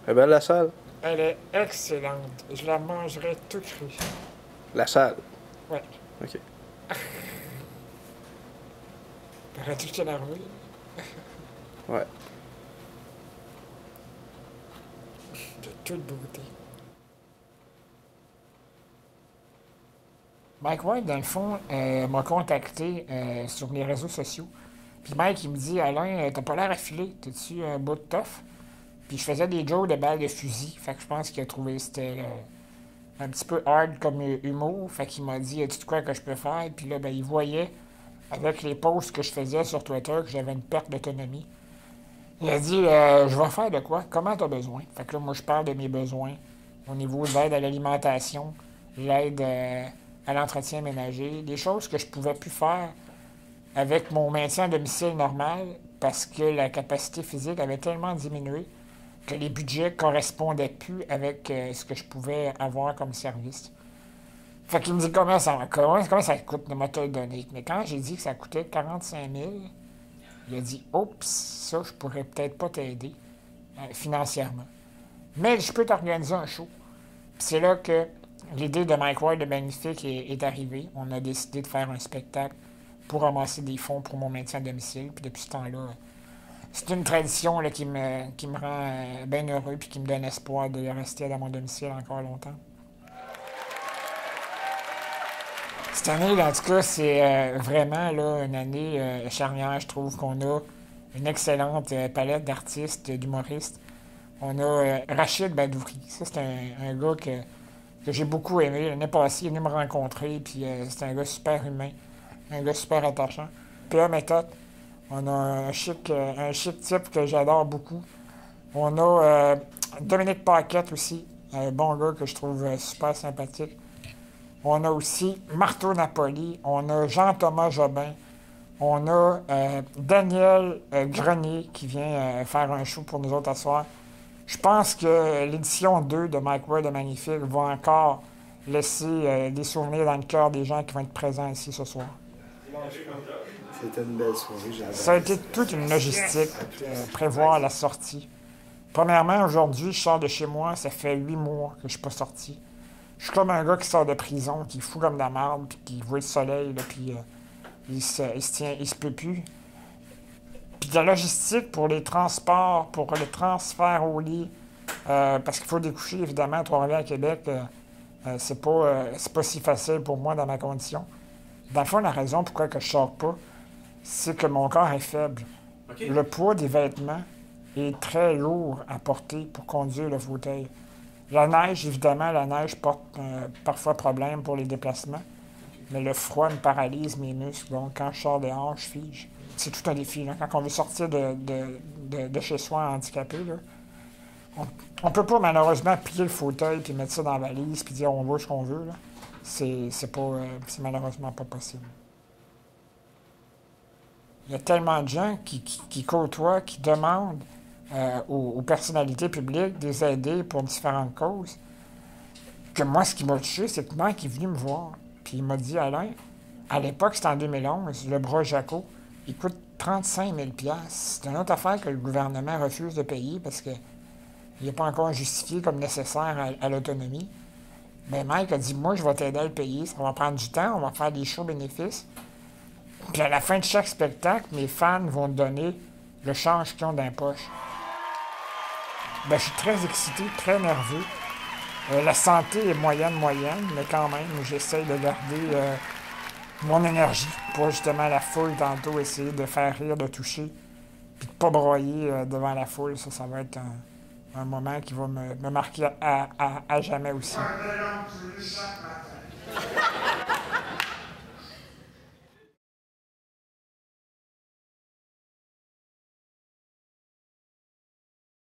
Eh bien, la salle. Elle est excellente. Je la mangerai toute crue. La salle. Ouais. OK. T'aurais-tu que je te la roule? Ouais. De toute beauté. Mike White, dans le fond, m'a contacté sur les réseaux sociaux. Puis Mike, il me dit, Alain, t'as pas l'air affilé. T'as-tu un bout de tough? Puis je faisais des jokes de balles de fusil. Fait que je pense qu'il a trouvé que c'était un petit peu hard comme humour. Fait qu'il m'a dit, y a-tu de quoi que je peux faire? Puis là, ben, il voyait, avec les posts que je faisais sur Twitter, que j'avais une perte d'autonomie. Il a dit, je vais faire de quoi? Comment t'as besoin? Fait que là, moi, je parle de mes besoins au niveau de l'aide à l'alimentation, l'aide à l'entretien ménager, des choses que je pouvais plus faire avec mon maintien à domicile normal parce que la capacité physique avait tellement diminué que les budgets correspondaient plus avec ce que je pouvais avoir comme service. Fait qu'il me dit comment ça coûte de me donner. Mais quand j'ai dit que ça coûtait 45 000, il a dit oups, ça, je pourrais peut-être pas t'aider financièrement. Mais je peux t'organiser un show. Puis c'est là que l'idée de Mike Ward de Magnifique est arrivée. On a décidé de faire un spectacle pour ramasser des fonds pour mon maintien à domicile. Puis depuis ce temps-là, c'est une tradition là, qui me rend bien heureux puis qui me donne espoir de rester dans mon domicile encore longtemps. Cette année, là, en tout cas, c'est vraiment là, une année charnière. Je trouve qu'on a une excellente palette d'artistes, d'humoristes. On a Rachid Badouri. Ça, c'est un gars que j'ai beaucoup aimé. L'année passée, il est venu me rencontrer, puis c'est un gars super humain, un gars super attachant. P.A. Méthode, on a un chic type que j'adore beaucoup. On a Dominique Paquette aussi, un bon gars que je trouve super sympathique. On a aussi Marteau Napoli, on a Jean-Thomas Jobin, on a Daniel Grenier qui vient faire un show pour nous autres à soir. Je pense que l'édition 2 de Mike Ward de Magnifique va encore laisser des souvenirs dans le cœur des gens qui vont être présents ici ce soir. C'était une belle soirée, j'ai Ça a adoré été ça. toute une logistique, prévoir la sortie. Premièrement, aujourd'hui, je sors de chez moi, ça fait 8 mois que je suis pas sorti. Je suis comme un gars qui sort de prison, qui est fou comme de la merde, puis qui voit le soleil, là, puis il se peut plus. Puis de la logistique pour les transports, pour le transfert au lit, parce qu'il faut découcher, évidemment, à Trois-Rivières à Québec, c'est pas si facile pour moi dans ma condition. Dans le fond, la raison pourquoi que je sors pas, c'est que mon corps est faible. OK. Le poids des vêtements est très lourd à porter pour conduire le fauteuil. La neige, évidemment, la neige porte parfois problème pour les déplacements. Mais le froid me paralyse mes muscles. Donc, quand je sors dehors, je fige. C'est tout un défi. Là. Quand on veut sortir de chez soi handicapé, là, on peut pas malheureusement plier le fauteuil puis mettre ça dans la valise puis dire on veut ce qu'on veut. Là. C'est malheureusement pas possible. Il y a tellement de gens qui côtoient, qui demandent aux personnalités publiques de les aider pour différentes causes. Que moi, ce qui m'a touché, c'est que Mike est venu me voir. Puis il m'a dit, Alain, à l'époque, c'était en 2011, le bras Jaco, il coûte 35 000 $. C'est une autre affaire que le gouvernement refuse de payer parce qu'il n'est pas encore justifié comme nécessaire à l'autonomie. Mais Mike a dit, moi, je vais t'aider à le payer. Ça va prendre du temps, on va faire des shows bénéfices. Puis à la fin de chaque spectacle, mes fans vont donner le change qu'ils ont dans la poche. Ben, je suis très excité, très nerveux. La santé est moyenne, mais quand même, j'essaie de garder mon énergie pour justement la foule tantôt, essayer de faire rire, de toucher, puis de pas broyer devant la foule. Ça va être un moment qui va me marquer à jamais aussi.